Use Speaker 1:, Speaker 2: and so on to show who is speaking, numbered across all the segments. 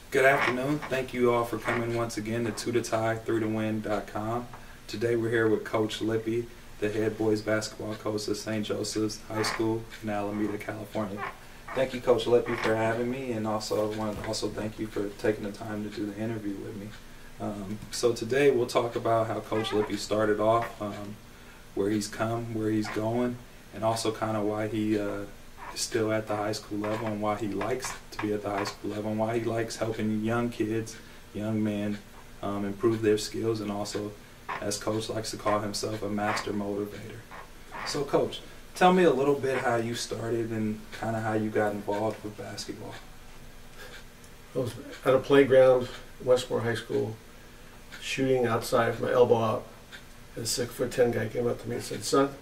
Speaker 1: Good afternoon. Thank you all for coming once again to 2totie3towin.com. Today we're here with Coach Lippi, the head boys basketball coach at St. Joseph's High School in Alameda, California. Thank you, Coach Lippi, for having me, and also I want to thank you for taking the time to do the interview with me. So today we'll talk about how Coach Lippi started off, where he's come, where he's going, and also kind of why he is still at the high school level, and why he likes to be at the high school level, and why he likes helping young kids, young men, improve their skills, and also, as Coach likes to call himself, a master motivator. So Coach, tell me a little bit how you started and kind of how you got involved with basketball.
Speaker 2: I was at a playground, Westmore High School, shooting outside with my elbow out, and a 6'10" guy came up to me and said, "Son,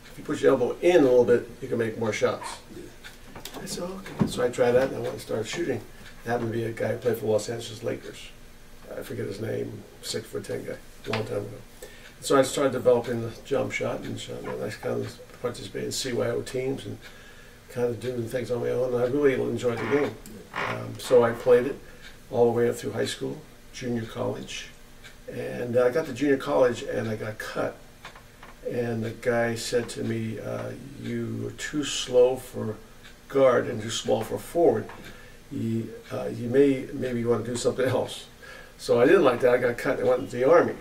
Speaker 2: if you put your elbow in a little bit, you can make more shots." I said, "Okay." So I tried that, and I went and started shooting. It happened to be a guy who played for Los Angeles Lakers. I forget his name, 6'10" guy, a long time ago. And so I started developing the jump shot, and I kind of participated in CYO teams and kind of doing things on my own. And I really enjoyed the game. So I played it all the way up through high school, junior college. And I got to junior college, and I got cut. And the guy said to me, "You are too slow for guard and too small for forward. Maybe you want to do something else." So I didn't like that. I got cut and I went into the Army.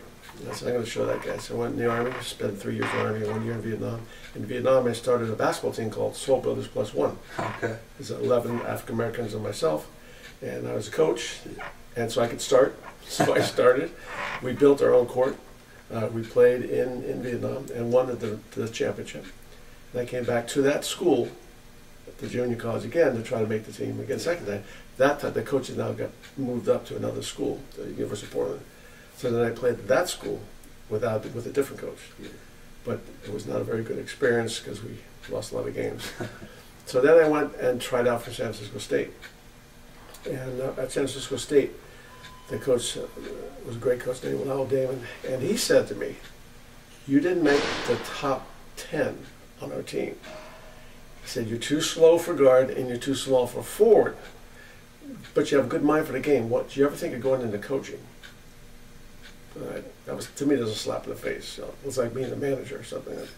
Speaker 2: I said, "I'm going to show that guy." So I went in the Army, spent 3 years in the Army, 1 year in Vietnam. In Vietnam, I started a basketball team called Soul Builders Plus One.
Speaker 1: Okay.
Speaker 2: There's 11 African Americans and myself, and I was a coach, and so I could start. So I started. We built our own court. We played in Vietnam and won the championship. And I came back to that school, at the junior college again, to try to make the team again second time. That time, the coaches now got moved up to another school, the University of Portland. So then I played at that school with a different coach. But it was not a very good experience because we lost a lot of games. So then I went and tried out for San Francisco State. And at San Francisco State, the coach was a great coach named Al Damon, and he said to me, "You didn't make the top 10 on our team." He said, "You're too slow for guard and you're too small for forward, but you have a good mind for the game. What, do you ever think of going into coaching?" That was, to me, there's a slap in the face. So it was like being a manager or something.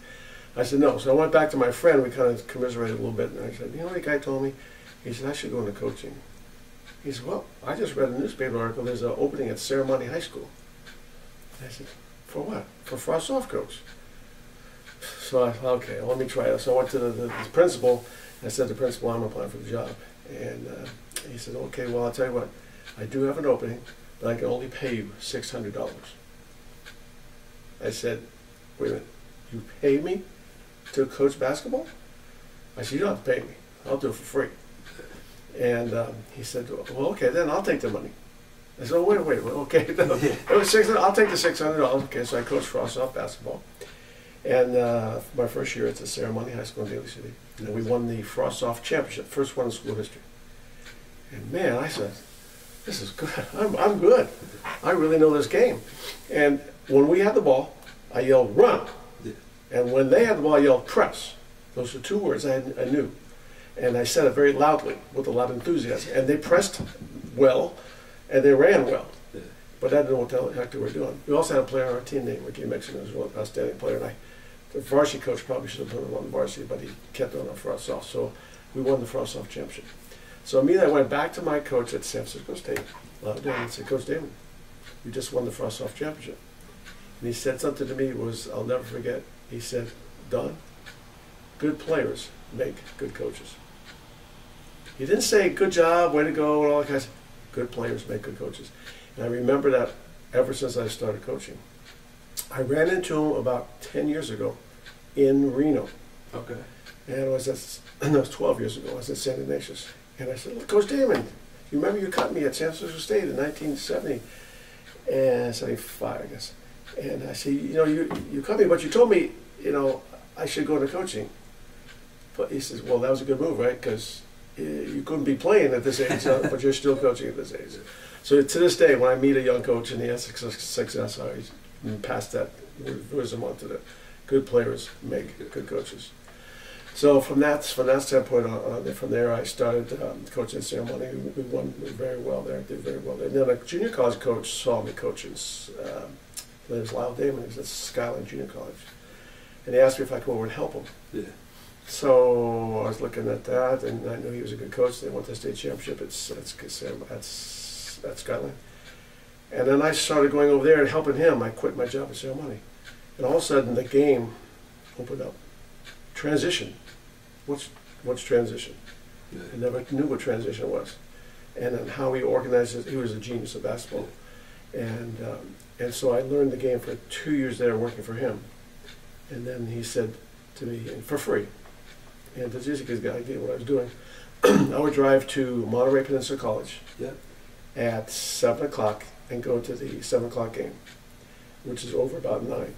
Speaker 2: I said, "No." So I went back to my friend. We kind of commiserated a little bit, and I said, "You know what the guy told me?" He said, "I should go into coaching." He said, "Well, I just read a newspaper article. There's an opening at Skyline High School." I said, "For what?" "For frost-off coach." So I thought, okay, well, let me try it. So I went to the principal, and I said to the principal, "I'm applying for the job." And he said, "Okay, well, I'll tell you what. I do have an opening, but I can only pay you $600. I said, "Wait a minute, you pay me to coach basketball?" I said, "You don't have to pay me. I'll do it for free." And he said, "Well, okay, then I'll take the money." I said, "Oh, wait, okay." It was $600. I'll take the $600. Okay, so I coached frost-off basketball. And my first year at the Skyline High School in Daly City. And we won the frost-off championship, first one in school history. And man, I said, "This is good. I'm good. I really know this game." And when we had the ball, I yelled, "Run." And when they had the ball, I yelled, "Press." Those were two words I knew. And I said it very loudly with a lot of enthusiasm. And they pressed well, and they ran well. But I didn't know what the heck they were doing. We also had a player on our team named Ricky Mixon, who was an outstanding player. And the varsity coach probably should have put him on the varsity, but he kept on frost-off. So we won the frost-off championship. So immediately I went back to my coach at San Francisco State, and said, "Coach Damon, you just won the frost-off championship." And he said something to me I'll never forget. He said, "Don, good players make good coaches." He didn't say, "Good job, way to go," and all that kind of stuff. Good players make good coaches. And I remember that ever since I started coaching. I ran into him about 10 years ago in Reno.
Speaker 1: Okay.
Speaker 2: And I was 12 years ago. I was at St. Ignatius. And I said, "Coach Damon, you remember you cut me at San Francisco State in 1970 and 75, I guess." And I said, you cut me, but you told me, I should go into coaching." But he says, "Well, that was a good move, right? Because you couldn't be playing at this age, but you're still coaching at this age." So to this day, when I meet a young coach and he has success, I pass that wisdom on to the good players make good coaches. So from that standpoint, from there I started coaching at ceremony. We won very well there, did very well there. And then a junior college coach saw me coaching. There's Lyle Damon, who's at Skyline Junior College. And he asked me if I could come over and help him.
Speaker 1: Yeah.
Speaker 2: So I was looking at that, and I knew he was a good coach. They won the state championship at Skyline. And then I started going over there and helping him. I quit my job at ceremony. And all of a sudden, the game opened up. Transition. What's transition?
Speaker 1: Yeah.
Speaker 2: I never knew what transition was. And then how he organized it. He was a genius of basketball. And so I learned the game for 2 years there working for him. And then he said to me, for free, and just to get an idea what I was doing, I would drive to Monterey Peninsula College at 7 o'clock and go to the 7 o'clock game, which is over about 9.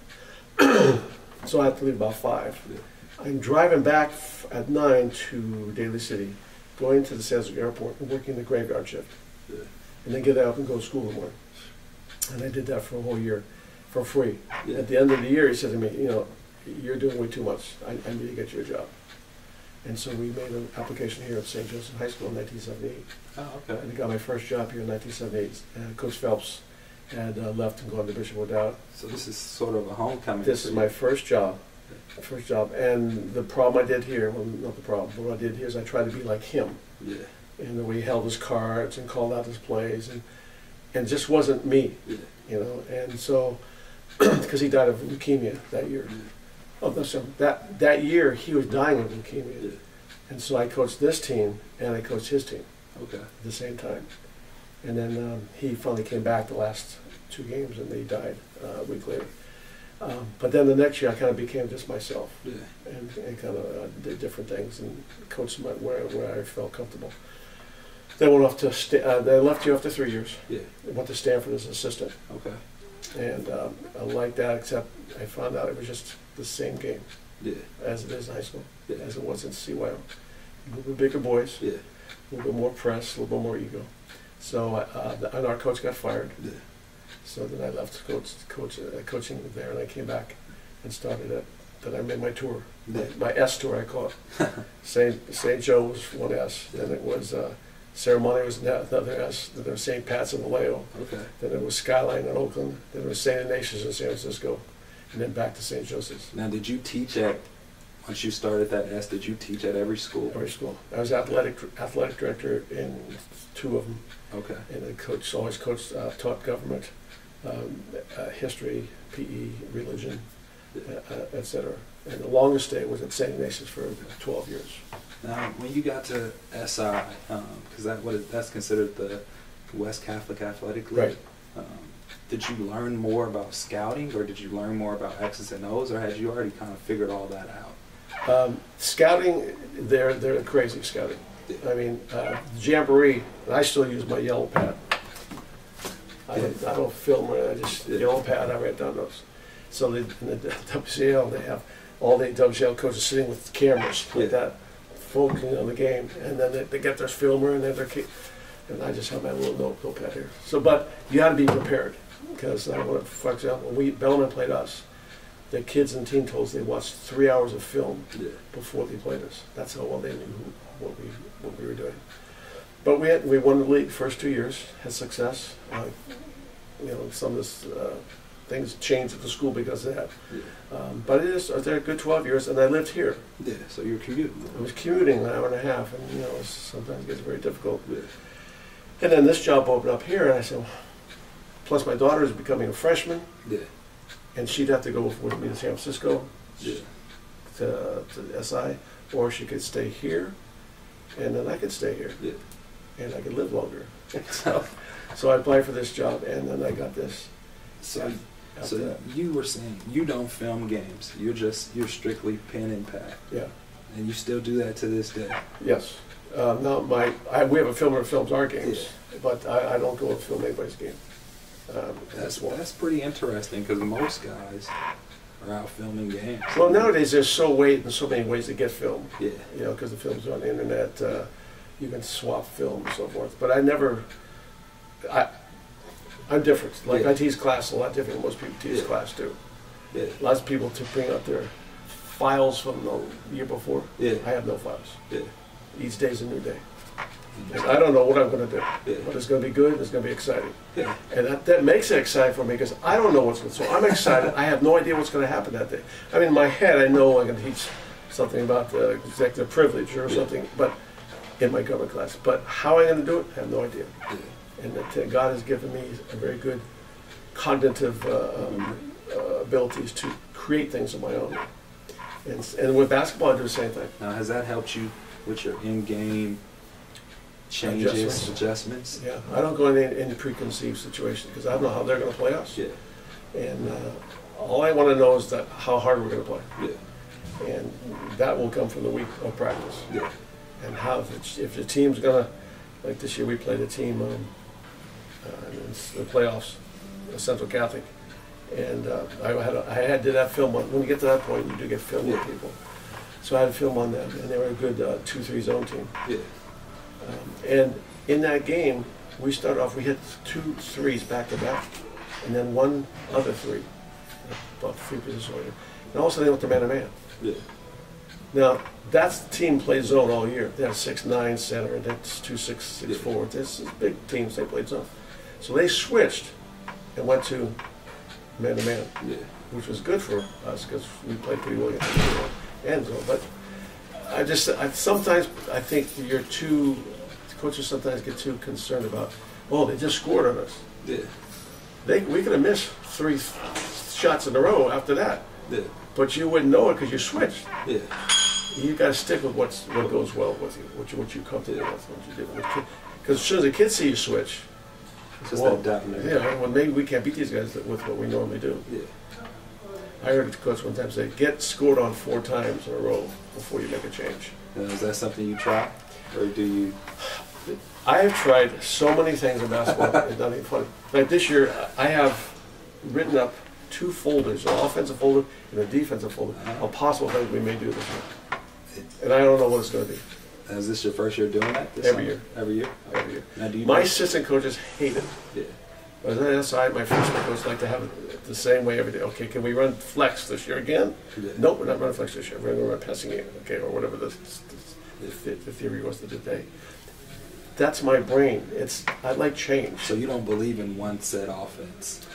Speaker 2: So I have to leave about 5.
Speaker 1: Yeah.
Speaker 2: I'm driving back at 9 to Daly City, going to the San Francisco airport and working the graveyard shift.
Speaker 1: Yeah.
Speaker 2: And then get out and go to school in the morning. And I did that for a whole year for free.
Speaker 1: Yeah.
Speaker 2: At the end of the year, he said to me, you're doing way too much. I need to get you a job. And so we made an application here at St. Joseph High School in 1978.
Speaker 1: Oh, okay.
Speaker 2: And I got my first job here in 1978. Coach Phelps had left and gone to Bishop O'Dowd.
Speaker 1: So this is sort of a homecoming.
Speaker 2: This is my first job. And the problem I did here, well, not the problem, but what I did here is I tried to be like him.
Speaker 1: Yeah.
Speaker 2: And the way he held his cards and called out his plays, and just wasn't me,
Speaker 1: Yeah.
Speaker 2: And so, because he died of leukemia that year.
Speaker 1: Yeah.
Speaker 2: Oh, no, sorry. That year he was dying of leukemia.
Speaker 1: Yeah.
Speaker 2: And so I coached this team and I coached his team
Speaker 1: Okay.
Speaker 2: at the same time. And then he finally came back the last 2 games and he died a week later. But then the next year I kind of became just myself.
Speaker 1: Yeah.
Speaker 2: And kind of did different things and coached where I felt comfortable. Then went off to they left here after 3 years.
Speaker 1: Yeah.
Speaker 2: Went to Stanford as an assistant.
Speaker 1: Okay.
Speaker 2: And I liked that, except I found out it was just the same game
Speaker 1: Yeah.
Speaker 2: as it is in high school,
Speaker 1: Yeah.
Speaker 2: as it was in CYO. A little bit bigger boys,
Speaker 1: Yeah.
Speaker 2: a little bit more press, a little bit more ego. So and our coach got fired.
Speaker 1: Yeah.
Speaker 2: So then I left coaching there, and I came back and started it. Then I made my tour,
Speaker 1: Yeah.
Speaker 2: my S tour I call it. St. Joe was one S. Then it was Ceremony was another S. Then there was St. Pat's in Vallejo.
Speaker 1: Okay.
Speaker 2: Then it was Skyline in Oakland. Then it was St. Ignatius in San Francisco, and then back to St. Joseph's.
Speaker 1: Now, did you teach at, once you started that S, did you teach at every school?
Speaker 2: Every school. I was athletic director in 2 of them.
Speaker 1: Okay.
Speaker 2: And I always coached, taught government, history, PE, religion, etc. And the longest stay was at St. Ignatius for 12 years.
Speaker 1: Now, when you got to SI, because that's considered the West Catholic Athletic League,
Speaker 2: Right.
Speaker 1: Did you learn more about scouting, or did you learn more about X's and O's, or had you already kind of figured all that out?
Speaker 2: Scouting, they're crazy scouting. I mean, Jamboree, and I still use my yellow pad. I don't film it, I just yellow pad, I write down notes. So in the WCL, they have all the WCL coaches sitting with cameras like that, focusing on the game, and then they get their filmer and then and I just have my little notepad here. So, but you got to be prepared, because for example, when Bellarmine played us, the kids and team told us they watched 3 hours of film before they played us. That's how well they knew what we were doing. But we won the league first 2 years, had success. Some of this things changed at the school because of that. But I was there a good 12 years, and I lived here.
Speaker 1: Yeah, so you were commuting.
Speaker 2: I was commuting an hour and a half, and sometimes it gets very difficult. And then this job opened up here, and I said, plus my daughter is becoming a freshman, and she'd have to go with me to San Francisco to SI, or she could stay here, and then I could stay here, and I could live longer. So I applied for this job, and then I got this.
Speaker 1: So you were saying you don't film games. You're strictly pen and pad.
Speaker 2: Yeah.
Speaker 1: And you still do that to this day.
Speaker 2: Yes. No, we have a filmer who films our games, but I don't go and film anybody's game.
Speaker 1: That's pretty interesting, because most guys are out filming games.
Speaker 2: Well, nowadays there's so many ways to get film.
Speaker 1: Yeah.
Speaker 2: Because the films are on the internet. You can swap film and so forth. But I'm different. Like I teach class a lot different than most people teach class do.
Speaker 1: Yeah.
Speaker 2: Lots of people to bring out their files from the year before.
Speaker 1: Yeah.
Speaker 2: I have no files.
Speaker 1: Yeah.
Speaker 2: Each day's a new day. And I don't know what I'm going to do,
Speaker 1: Yeah.
Speaker 2: but it's going to be good. It's going to be exciting,
Speaker 1: Yeah.
Speaker 2: and that makes it exciting for me because I don't know what's going to. So I'm excited. I have no idea what's going to happen that day. I mean, in my head, I know I can teach something about executive privilege or something, but in my government class. But how I'm going to do it, I have no idea.
Speaker 1: Yeah.
Speaker 2: And that God has given me a very good cognitive abilities to create things of my own. And with basketball, I do the same thing.
Speaker 1: Now, has that helped you with your in-game changes, adjustments?
Speaker 2: Yeah, I don't go into any preconceived situation because I don't know how they're going to play us.
Speaker 1: Yeah.
Speaker 2: And all I want to know is that how hard we're going to play.
Speaker 1: Yeah.
Speaker 2: And that will come from the week of practice.
Speaker 1: Yeah.
Speaker 2: And how if the team's going to, like this year we played a team in the playoffs, Central Catholic. And I did that film on, when you get to that point, you do get film with people. So I had a film on them, and they were a good 2-3 zone team.
Speaker 1: Yeah.
Speaker 2: And in that game, we started off, we hit 2 threes back to back, and then one other three, about 3 pieces of it. And all of a sudden they went to man-to-man.
Speaker 1: Yeah.
Speaker 2: Now, that's the team plays zone all year. They have 6'9" center, and that's 2'6", 6'4". This is big teams, they played zone. So they switched and went to man-to-man,
Speaker 1: Yeah.
Speaker 2: which was good for us because we played pretty well against the end zone. But sometimes I think coaches sometimes get too concerned about, oh, they just scored on us.
Speaker 1: Yeah.
Speaker 2: We could have missed 3 shots in a row after that.
Speaker 1: Yeah.
Speaker 2: But you wouldn't know it because you switched.
Speaker 1: Yeah.
Speaker 2: You got to stick with what goes well with you, what you're comfortable with, what you do. Because as soon as the kids see you switch,
Speaker 1: It's just that doubt in there.
Speaker 2: yeah, well, maybe we can't beat these guys with what we normally do.
Speaker 1: Yeah.
Speaker 2: I heard the coach one time say, get scored on 4 times in a row before you make a change.
Speaker 1: Now, is that something you try, or do you?
Speaker 2: I have tried so many things in basketball, it's not even funny. Like this year, I have written up 2 folders, an offensive folder and a defensive folder, of possible things we may do this year. And I don't know what it's going to be.
Speaker 1: Is this your first year doing that?
Speaker 2: Every year.
Speaker 1: Every year?
Speaker 2: Every year.
Speaker 1: Now, do you
Speaker 2: My assistant coaches hate it.
Speaker 1: Yeah.
Speaker 2: But on the other side, my freshman coach like to have it the same way every day. Okay, can we run flex this year again?
Speaker 1: Yeah.
Speaker 2: Nope, we're not running flex this year. We're going to run passing game, okay, or whatever the theory was of the day. That's my brain. I like change.
Speaker 1: So you don't believe in one set offense?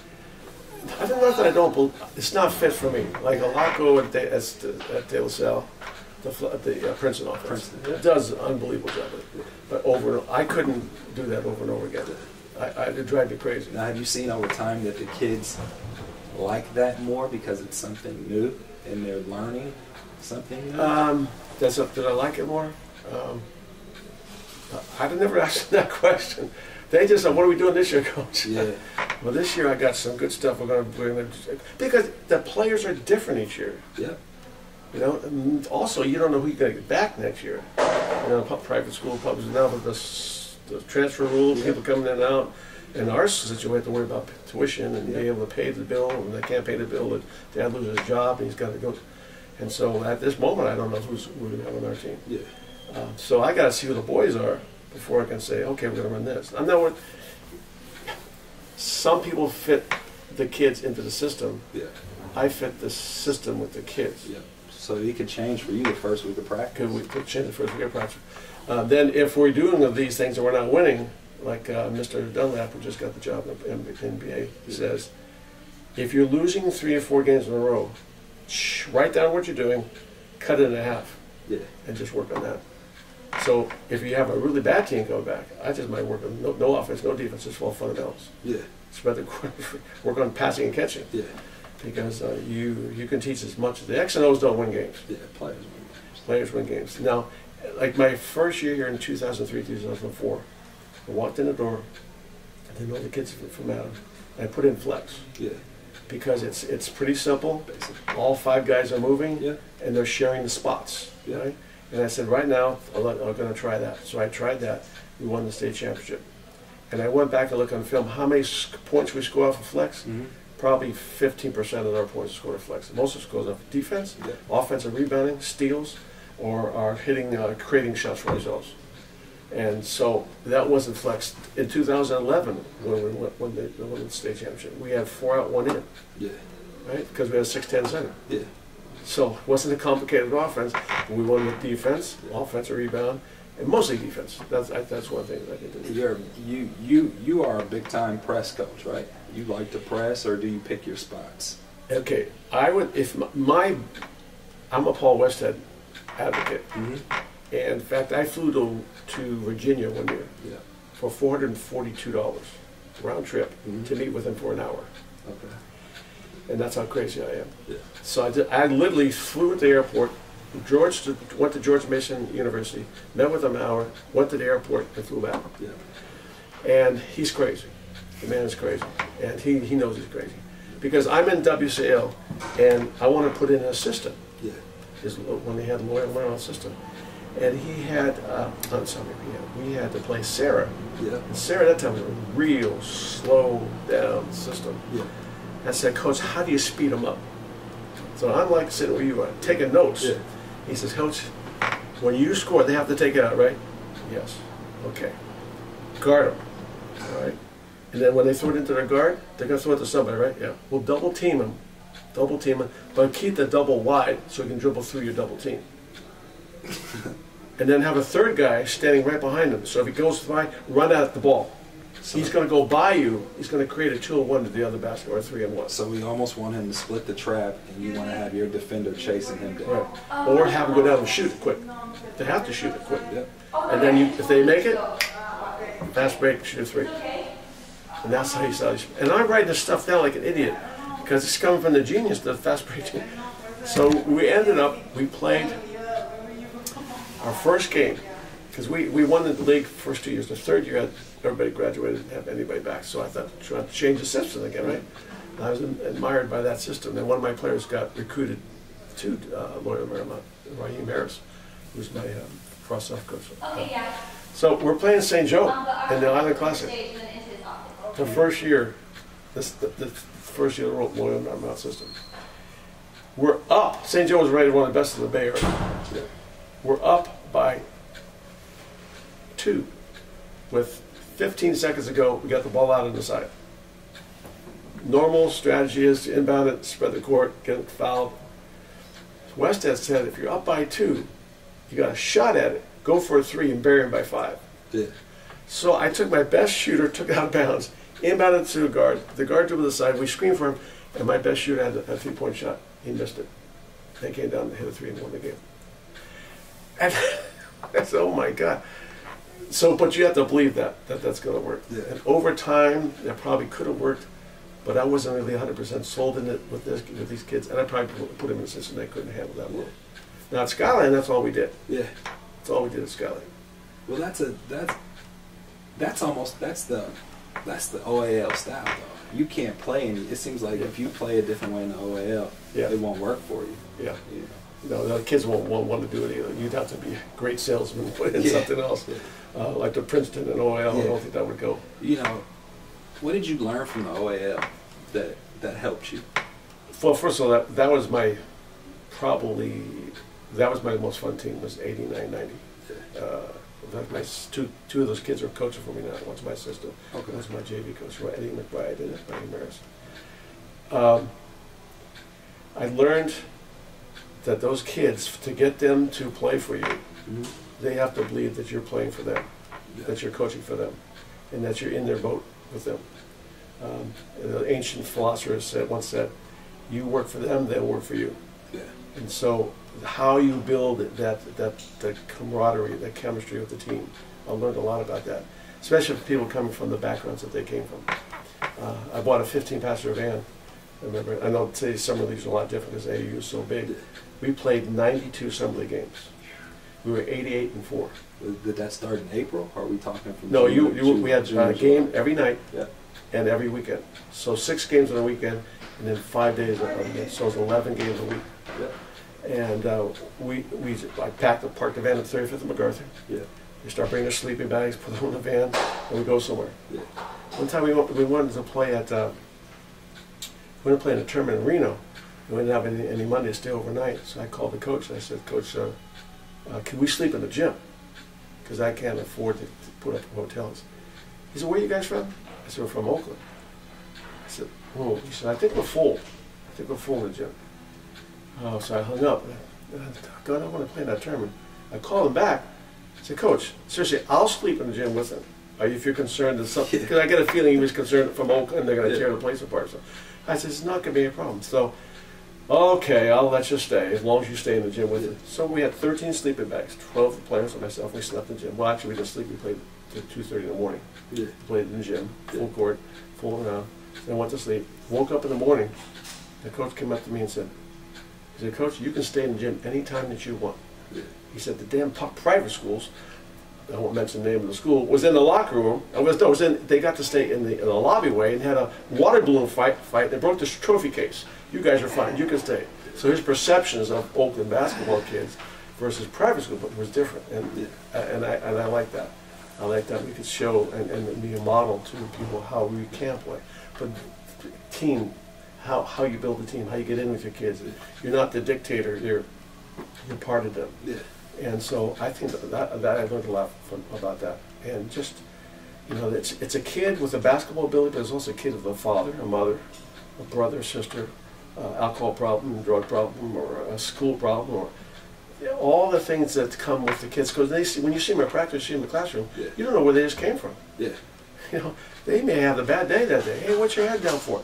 Speaker 2: I don't know that I don't believe. It's not fit for me. Like Alaco at De La Salle, the Princeton offense.
Speaker 1: Princeton.
Speaker 2: It does an unbelievable job. But I couldn't do that over and over again. It drive me crazy.
Speaker 1: Now, have you seen over time that the kids like that more because it's something new and they're learning something new?
Speaker 2: Did I like it more? I've never asked that question. They just said, "What are we doing this year, Coach?"
Speaker 1: Yeah.
Speaker 2: Well, this year I got some good stuff. We're gonna because the players are different each year.
Speaker 1: Yeah.
Speaker 2: You know. And also, you don't know who you're gonna get back next year. You know, private school, public now with the transfer rule, people coming in and out. In our situation, we have to worry about tuition and being able to pay the bill. And they can't pay the bill, that dad loses his job and he's got to go. And so at this moment, I don't know who's we have on our team.
Speaker 1: Yeah.
Speaker 2: So I got to see who the boys are before I can say, okay, we're going to run this. I know some people fit the kids into the system.
Speaker 1: Yeah.
Speaker 2: I fit the system with the kids.
Speaker 1: Yeah. So it could change for you the first week of practice.
Speaker 2: We could change the first week of practice. Then if we're doing these things and we're not winning, like Mr. Dunlap, who just got the job in the NBA, says, if you're losing 3 or 4 games in a row, write down what you're doing, cut it in half, and just work on that. So if you have a really bad team coming back, I just might work on no offense, no defense, just all fundamentals.
Speaker 1: Yeah.
Speaker 2: Spread the work on passing and catching.
Speaker 1: Yeah.
Speaker 2: Because you can teach as much. The X and O's don't win games.
Speaker 1: Yeah, players win games.
Speaker 2: Players win games. Now, like my first year here in 2003, 2004, I walked in the door, I didn't know the kids from Adam, and I put in flex.
Speaker 1: Yeah.
Speaker 2: Because it's pretty simple.
Speaker 1: Basically.
Speaker 2: All 5 guys are moving,
Speaker 1: Yeah.
Speaker 2: and they're sharing the spots.
Speaker 1: Yeah.
Speaker 2: Right? And I said, right now, I'm going to try that. So I tried that. We won the state championship. And I went back and looked on film, how many points we score off of flex?
Speaker 1: Mm-hmm.
Speaker 2: Probably 15% of our points scored off flex. Most of it goes off defense, offensive rebounding, steals, or are hitting, creating shots for ourselves. And so that wasn't flexed. In 2011, when we won the state championship, we had 4 out, 1 in.
Speaker 1: Yeah.
Speaker 2: Right? Because we had a 6'10" center.
Speaker 1: Yeah.
Speaker 2: So it wasn't a complicated offense. We won with defense, offensive rebound, and mostly defense. That's one thing that I did.
Speaker 1: You are a big time press coach, right? You like to press, or do you pick your spots?
Speaker 2: Okay, I would if I'm a Paul Westhead advocate, and in fact I flew to Virginia one year for $442 round trip to meet with him for an hour.
Speaker 1: Okay.
Speaker 2: And that's how crazy I am.
Speaker 1: Yeah.
Speaker 2: So I literally flew at the airport, went to George Mason University, met with him an hour, went to the airport, and flew back.
Speaker 1: Yeah.
Speaker 2: And he's crazy. The man is crazy. And he knows he's crazy. Because I'm in WCL, and I want to put in a system.
Speaker 1: Yeah.
Speaker 2: When they had Loyal Maryland system. And he had, we had to play Sarah.
Speaker 1: Yeah.
Speaker 2: And Sarah at that time was a real slow down system.
Speaker 1: Yeah.
Speaker 2: I said, Coach, how do you speed them up? So I'm like sitting where you are, taking notes.
Speaker 1: Yeah.
Speaker 2: He says, Coach, when you score, they have to take it out, right? Yes. Okay. Guard them. All right. And then when they throw it into their guard, they're going to throw it to somebody, right? Yeah. We'll double team them, but keep the double wide so you can dribble through your double team. And then have a third guy standing right behind him. So if he goes by, run at the ball. He's going to go by you. He's going to create a 2-on-1 to the other basket, or a 3-on-1.
Speaker 1: So we almost want him to split the trap, and you want to have your defender chasing him down.
Speaker 2: Right. Or have him go down and shoot it quick. They have to shoot it quick.
Speaker 1: Yep.
Speaker 2: And then if they make it, fast break, shoot a 3. And that's how you start. And I'm writing this stuff down like an idiot because it's coming from the genius, the fast break. So we ended up, we played our first game because we won the league first 2 years. The third year, everybody graduated, didn't have anybody back. So I thought, trying to change the system again, right? And I was admired by that system. And one of my players got recruited to Loyola Marymount, Raheem Harris, who's my cross-off coach. So we're playing St. Joe in the Island Classic. The first year, the first year of the Loyola Marymount system. We're up. St. Joe was rated one of the best in the Bay Area. We're up by 2 with 15 seconds to go. We got the ball out on the side. Normal strategy is to inbound it, spread the court, get it fouled. Westhead said if you're up by 2, you got a shot at it, go for a 3 and bury him by 5.
Speaker 1: Yeah.
Speaker 2: So I took my best shooter, took it out of bounds, inbounded to a guard. The guard dribbled to the side. We screamed for him, and my best shooter had a 3-point shot. He missed it. They came down and hit a 3 and won the game. And I said, oh my God. So, but you have to believe that's going to work.
Speaker 1: Yeah.
Speaker 2: And over time, that probably could have worked, but I wasn't really 100% sold in it with these kids, and I probably put them in a system they couldn't handle that well. Now at Skyline, that's all we did.
Speaker 1: Yeah.
Speaker 2: That's all we did at Skyline.
Speaker 1: Well, that's the OAL style though. You can't play any. It seems like if you play a different way in the OAL, it won't work for you.
Speaker 2: Yeah.
Speaker 1: You know?
Speaker 2: No, the kids won't want to do it either. You'd have to be a great salesman and put in something else. Like the Princeton and OAL, I don't think that would go.
Speaker 1: You know, what did you learn from the OAL that helped you?
Speaker 2: Well, first of all, that was my most fun team was 89, 90. In fact, my two of those kids are coaching for me now. One's my assistant. Okay. One's my JV coach, Eddie McBride and Raheem Harris. I learned that those kids, to get them to play for you, they have to believe that you're playing for them, that you're coaching for them, and that you're in their boat with them. The ancient philosophers once said, you work for them, they'll work for you.
Speaker 1: Yeah.
Speaker 2: And so how you build that camaraderie, that chemistry with the team, I learned a lot about that, especially for people coming from the backgrounds that they came from. I bought a 15-passenger van. I know today summer leagues are a lot different because AAU is so big. We played 92 summer league games. We were 88-4.
Speaker 1: Did that start in April? Or are we talking from?
Speaker 2: No, we had a game every night
Speaker 1: Yeah.
Speaker 2: and every weekend. So 6 games on a weekend and then 5 days on a weekend. So it was 11 games a week.
Speaker 1: Yeah.
Speaker 2: And I parked the van at 35th and MacArthur.
Speaker 1: Yeah.
Speaker 2: We start bringing our sleeping bags, put them in the van, and we go somewhere.
Speaker 1: Yeah.
Speaker 2: One time we wanted to play at we were playing a tournament in Reno. We didn't have any money to stay overnight, so I called the coach and I said, Coach, can we sleep in the gym? Because I can't afford to put up hotels. He said, where are you guys from? I said, we're from Oakland. I said, oh. He said, I think we're full. I think we're full in the gym. Oh, so I hung up. God, I want to play in that tournament. I called him back. I said, Coach, seriously, I'll sleep in the gym with him. If you're concerned that something, because I get a feeling he was concerned from Oakland, they're going to tear the place apart. So I said, it's not going to be a problem. So, okay, I'll let you stay as long as you stay in the gym with it. So we had 13 sleeping bags, 12 players and myself. We slept in the gym. Well, actually, we didn't sleep. We played till 2:30 in the morning.
Speaker 1: Yeah.
Speaker 2: Played in the gym, full court, full around. Then went to sleep. Woke up in the morning. The coach came up to me and said, Coach, you can stay in the gym anytime that you want.
Speaker 1: Yeah. He
Speaker 2: said, the damn top private schools, I won't mention the name of the school, was in the locker room. They got to stay in the lobby way and had a water balloon fight. They broke the trophy case. You guys are fine. You can stay. So his perceptions of Oakland basketball kids versus private school was different, and I like that. I like that we could show and be a model to people how we can play. But team, how you build a team, how you get in with your kids. You're not the dictator. You're part of them. Yeah. And so I think that I learned a lot about that. And just, it's a kid with a basketball ability, but it's also a kid with a father, a mother, a brother, sister, alcohol problem, drug problem, or a school problem, or all the things that come with the kids. Because when you see them at practice, you see them in the classroom, you don't know where they just came from. Yeah. They may have a bad day that day. Hey, what's your head down for?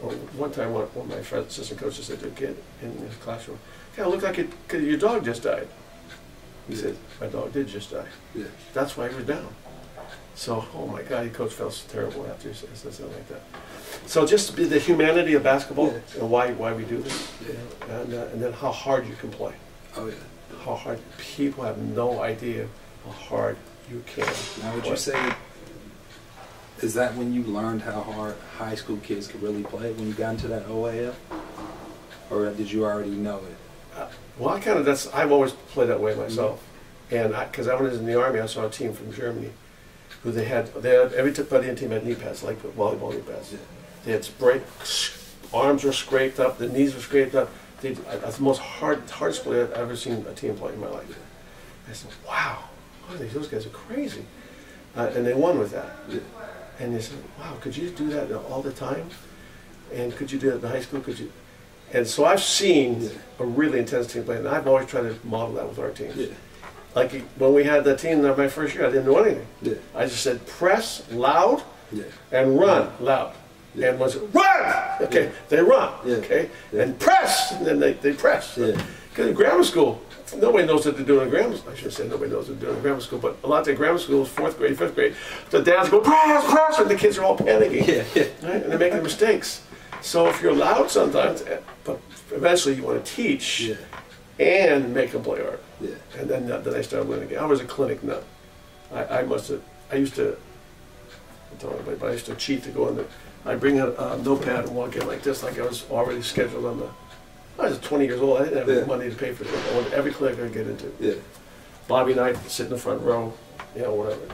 Speaker 2: Or one time, one of my assistant coaches said to a kid in his classroom, "Yeah, look like your dog just died." He said, "My dog did just die." Yeah. That's why he was down. So, oh my God, the coach felt terrible after he said something like that. So just the humanity of basketball and why we do this, and then how hard you can play. Oh yeah. How hard people have no idea how hard you can.
Speaker 1: Now, would you say? Is that when you learned how hard high school kids could really play, when you got into that OAL? Or did you already know it?
Speaker 2: Well, I've always played that way myself. And because I was in the Army, I saw a team from Germany who they had everybody in the team had knee pads, like volleyball knee pads. Yeah. They had arms were scraped up, the knees were scraped up. That's the most hardest play I've ever seen a team play in my life. Yeah. I said, wow, those guys are crazy. And they won with that. Yeah. And they said, wow, could you do that all the time? And could you do that in high school? Could you? And so I've seen a really intense team play, and I've always tried to model that with our teams. Yeah. Like when we had that team my first year, I didn't do anything. Yeah. I just said, press loud and run loud. Yeah. And once run, okay, they run, okay, and press, and then they press. Because in grammar school, nobody knows what they're doing in grammar school. I should say nobody knows what they're doing in grammar school, but a lot of the grammar schools, 4th grade, 5th grade, the dads go, press, press, and the kids are all panicking, right? And they're making mistakes. So if you're loud sometimes, but eventually you want to teach and make them play hard. Yeah. And then I started winning again. I was a clinic nut. I used to, I don't know anybody, but I used to cheat to go in there. I'd bring a notepad and walk in like this, like I was already scheduled on the. I was 20 years old. I didn't have money to pay for it. I wanted every clinic I could get into. Yeah. Bobby and I sit in the front row, whatever.